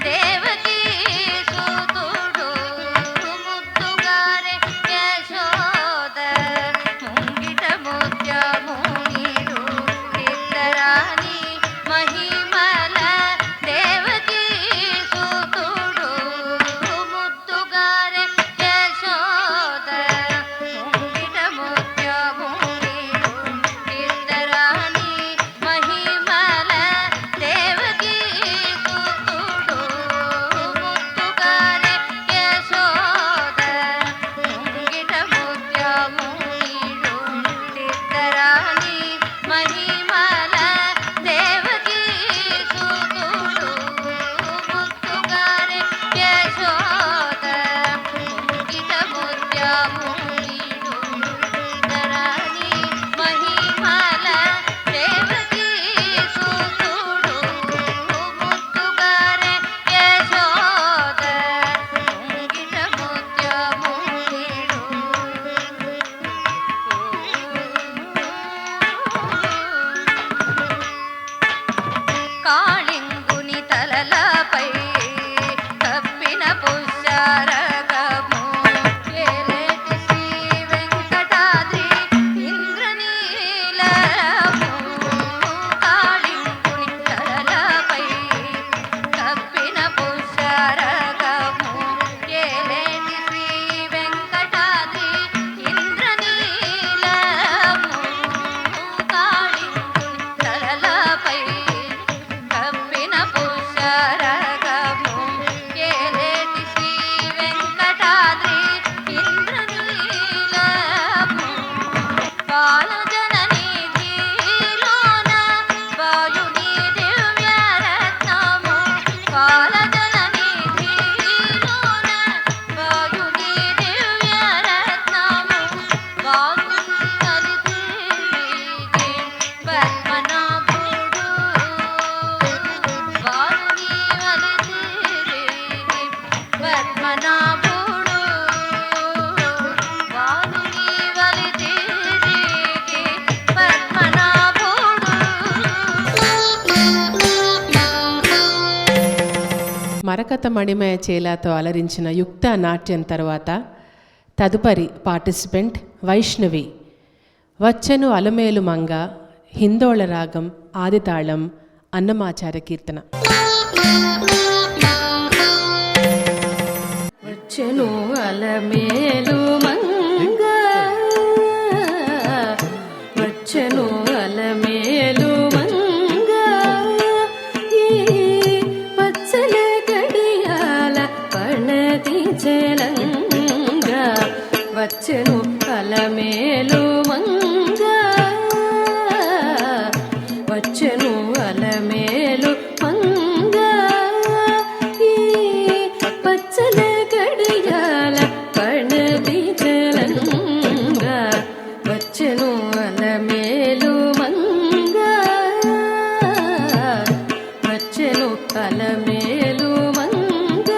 దేవకీ సుతుడు ముద్దుగారె యశోద ముంగిట ముత్యమూమిడు తిద్దరాని మహిమల దేవకీ సుతుడు మరకత మణిమయ చేలాతో అలరించిన యుక్త నాట్యం తర్వాత తదుపరి పార్టిసిపెంట్ వైష్ణవి. వచ్చెను అలమేలు మంగ, హిందోళ రాగం, ఆదితాళం, అన్నమాచార్య కీర్తన. వచ్చెను అలమేలు మంగ, వచ్చెను అలమేలు మంగ, ఈ పచ్చల గడియాల పణతి చెలంగ. వచ్చెను అలమేలు మంగ, వచ్చెను అలమేలు మంగ, ఈ పచ్చల గడియాల పణతి చెలంగ. వచ్చెను అలమేలు మంగ, వచ్చెను అలమేలు మంగ,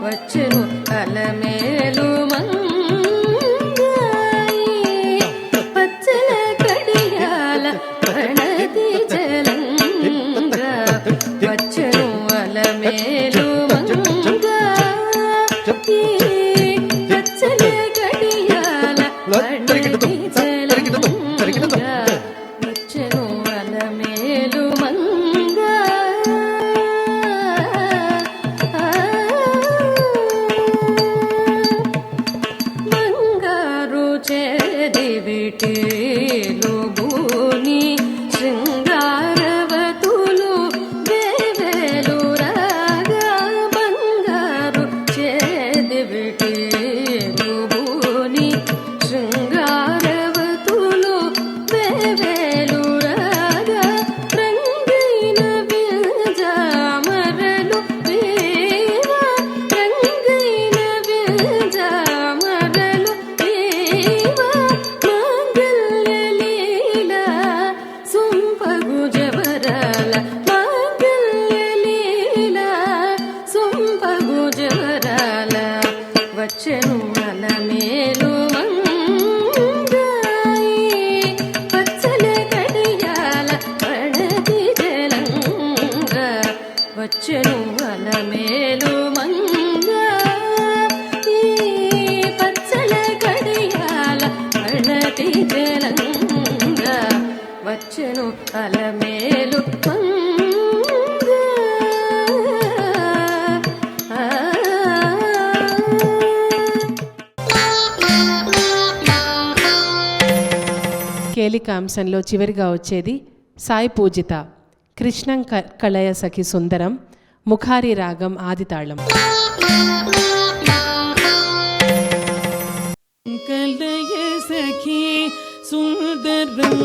వచ్చెను అలమేలు మంగ, పచ్చల గడియాల పణతి చెలంగ. వచ్చెను అలమేలు మంగ, ఈ పచ్చల గడియాల పణతి చెలంగ. వచ్చెను అలమేలు మంగ. బంగారు చేదివిటీలు భూని శృంగారవతులు వేవేలు రాగా. బంగారు చేదివిటీలు భూని శృంగారవతులు వేవేలు రాగా. రంగైన వింజామరలు వీవా, రంగైన వింజామరలు వీవా. మాంగల్య లీల సొంపగు జవరాల, మాంగల్య లీల సొంపగు జవరాల. వచ్చెను అలమేలు మంగ, పచ్చల గడియాల పణతి చెలంగ. వచ్చెను అలమేలు మంగ, ఈ పచ్చల గడియాల పణతి చెలంగ. వచ్చెను అలమేలు మంగ. కేలిక అంశంలో చివరిగా వచ్చేది సాయి పూజిత. కృష్ణం కళయ సఖి సుందరం, ముఖారి రాగం, ఆదితాళం. కలయ సఖీ సుందరం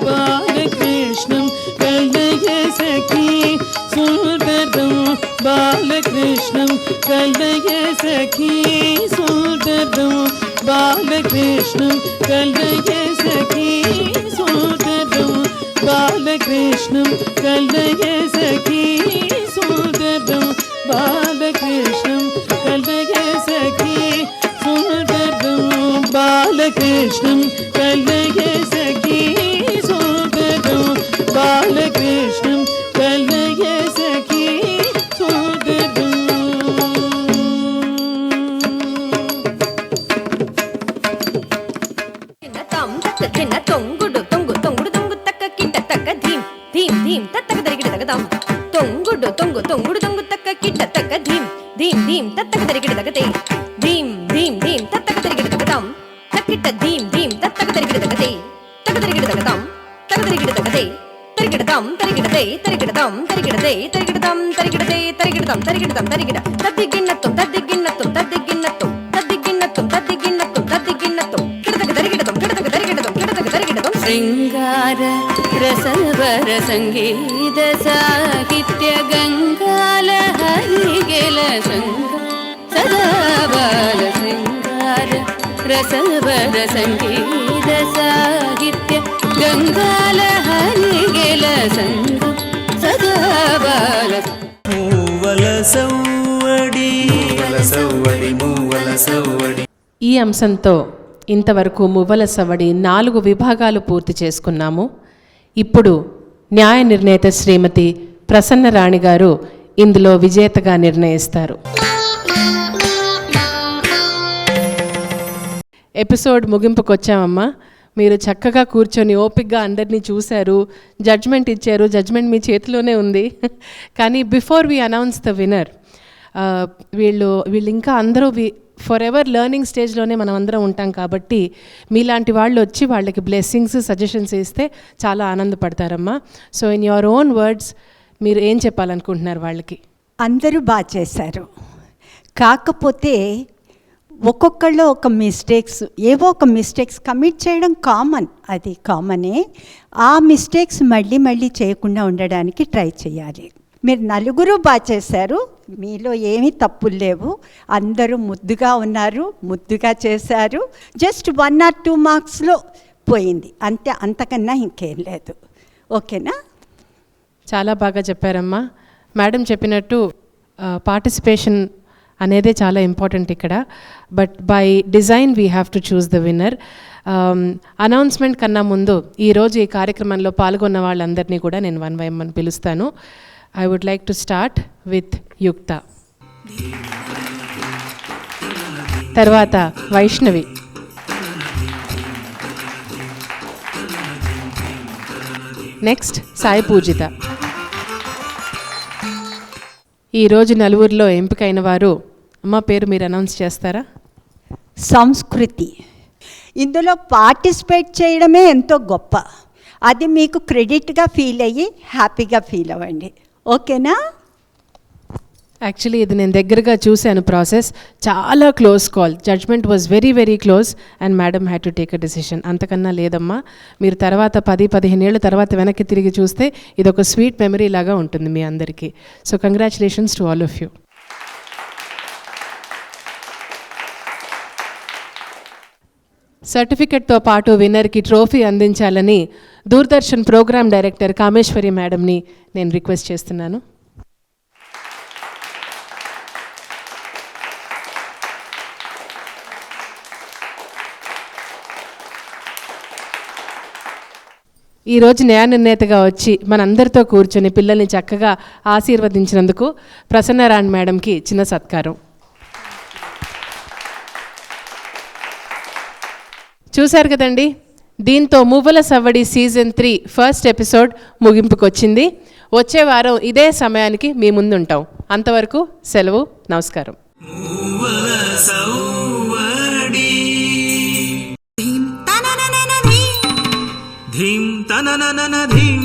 బాలకృష్ణం, కలయ సఖీ సుందరం బాలకృష్ణం, కలయ సఖీ సుందరం బాలకృష్ణం, కలయ సఖీ సుందరం బాలకృష్ణం, కలయ సఖీ సుందరం బాలకృష్ణం, కలయ సఖీ సుందరం బాలకృష్ణం, కలయ సఖీ సుందరం బాలకృష్ణం, కలయ సఖీ సుందరం. చిన్న తొంగుడు తొంగు తొంగుడు తొంగు తక్క కిట్ట తక్క ధీం ధీం ధీం తత్తక దరిగిడ తగదాం. తొంగుడు తొంగు తొంగుడు తొంగు తక్క కిట్ట తక్క ధీం ధీం ధీం తత్తక దరిగిడ తగతే. ధీం ధీం ధీం తత్తక దరిగిడ తగదాం. తక్కిట్ట ధీం ధీం తత్తక దరిగిడ తగతే. తక దరిగిడ తగదాం, తక దరిగిడ తగతే. తరిగిడదాం తరిగిడదే తరిగిడదాం తరిగిడదే తరిగిడదాం తరిగిడదే తరిగిడదాం తరిగిడదాం తరిగిడ. తద్దిగిన్నత్తం తద్దిగిన్నత్తం తద్దిగిన్నత్తం తద్దిగిన్నత్తం తద్దిగిన్నత్తం తద్దిగిన్నత్తం. కిడతక దరిగిడదాం కిడతక దరిగిడదాం కిడతక దరిగిడదాం. శృంగార రసవర సంగీత సాహిత్య గంగాల హరిగెల సంగ సదా బాల శృంగార రసవర సంగీత సాహిత్య గంగాల హరిగెల సంగ సదా బాల. మూవల సవ్వడి మూవల సవ్వడి. ఈ అంశంతో ఇంతవరకు మువ్వల సవడి 4 విభాగాలు పూర్తి చేసుకున్నాము. ఇప్పుడు న్యాయ నిర్ణేత శ్రీమతి ప్రసన్న రాణి గారు ఇందులో విజేతగా నిర్ణయిస్తారు. ఎపిసోడ్ ముగింపుకు వచ్చామమ్మా. మీరు చక్కగా కూర్చొని ఓపిక్గా అందరినీ చూశారు, జడ్జ్మెంట్ ఇచ్చారు. జడ్జ్మెంట్ మీ చేతిలోనే ఉంది. కానీ before we announce the winner, వీళ్ళు ఇంకా అందరూ ఫర్ ఎవర్ లెర్నింగ్ స్టేజ్లోనే మనం అందరం ఉంటాం కాబట్టి మీలాంటి వాళ్ళు వచ్చి వాళ్ళకి బ్లెస్సింగ్స్, సజెషన్స్ ఇస్తే చాలా ఆనందపడతారమ్మా. So in your own words మీరు ఏం చెప్పాలనుకుంటున్నారు వాళ్ళకి? అందరూ బాగా చేశారు, కాకపోతే ఒక్కొక్కళ్ళు ఒక మిస్టేక్స్, ఏవో ఒక మిస్టేక్స్ కమిట్ చేయడం కామన్, అది కామనే. ఆ మిస్టేక్స్ మళ్ళీ మళ్ళీ చేయకుండా ఉండడానికి ట్రై చేయాలి. మీరు నలుగురు బాగా చేశారు, మీలో ఏమీ తప్పులు లేవు, అందరూ ముద్దుగా ఉన్నారు, ముద్దుగా చేశారు. జస్ట్ 1 or 2 మార్క్స్లో పోయింది అంతే, అంతకన్నా ఇంకేం లేదు. ఓకేనా? చాలా బాగా చెప్పారమ్మా. మేడం చెప్పినట్టు పార్టిసిపేషన్ అనేదే చాలా ఇంపార్టెంట్ ఇక్కడ. But by design we have to choose the winner. Announcement కన్నా ముందు ఈరోజు ఈ కార్యక్రమంలో పాల్గొన్న వాళ్ళందరినీ కూడా నేను 1 by 1 పిలుస్తాను. I would like to start with Yukta. తర్వాత వైష్ణవి, నెక్స్ట్ సాయి పూజిత. ఈరోజు నలుగురిలో ఎంపికైన వారు, అమ్మ పేరు మీరు అనౌన్స్ చేస్తారా? సంస్కృతి. ఇందులో పార్టిసిపేట్ చేయడమే ఎంతో గొప్ప, అది మీకు క్రెడిట్గా ఫీల్ అయ్యి హ్యాపీగా ఫీల్ అవ్వండి. ఓకేనా? యాక్చువల్లీ ఇది నేను దగ్గరగా చూశాను ప్రాసెస్, చాలా close call. Judgement was very very close and madam had to take a decision. అంతకన్నా లేదమ్మా. మీరు తర్వాత 10-15 ఏళ్ళ తర్వాత వెనక్కి తిరిగి చూస్తే ఇది ఒక స్వీట్ మెమరీ లాగా ఉంటుంది మీ అందరికీ. So congratulations to all of you. సర్టిఫికెట్తో పాటు విన్నర్కి ట్రోఫీ అందించాలని దూరదర్శన్ ప్రోగ్రామ్ డైరెక్టర్ కామేశ్వరి మేడంని నేను రిక్వెస్ట్ చేస్తున్నాను. ఈరోజు న్యాయ నిర్ణేతగా వచ్చి మనందరితో కూర్చొని పిల్లల్ని చక్కగా ఆశీర్వదించినందుకు ప్రసన్నరాణి మేడంకి చిన్న సత్కారం. చూశారు కదండి, దీంతో మువ్వల సవ్వడి సీజన్ 3 ఫస్ట్ ఎపిసోడ్ ముగింపుకు వచ్చింది. వచ్చే వారం ఇదే సమయానికి మీ ముందుంటాం. అంతవరకు సెలవు, నమస్కారం. ధీం తనననన ధీం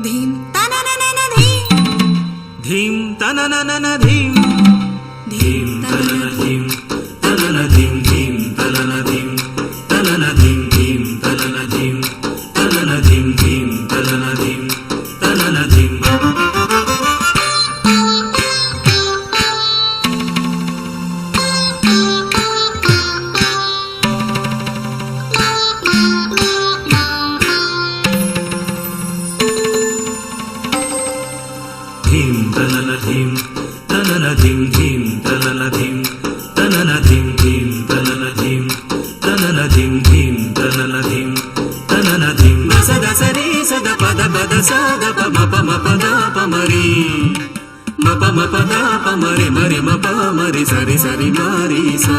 ధీం తనననన ధీం ధీం తనననన ధీం ధీం తనన ధీం తనన ధీం ధీం తనన ధీం తనన ధీం ధీం తనన ధీం తనన ధీం ధీం తనన ధీం తనన ధీం. ధీం తనన ధీం తనన ధీం ధీం తనన ధీం తనన ధీం ధీం తనన ధీం తనన ధీం ధీం తనన ధీం తనన ధీం. సద సరి సద పద పద సద పమ పమ పద పమరి మప మప ద పమరి మరి మప మరి సరి సరి మరి సా.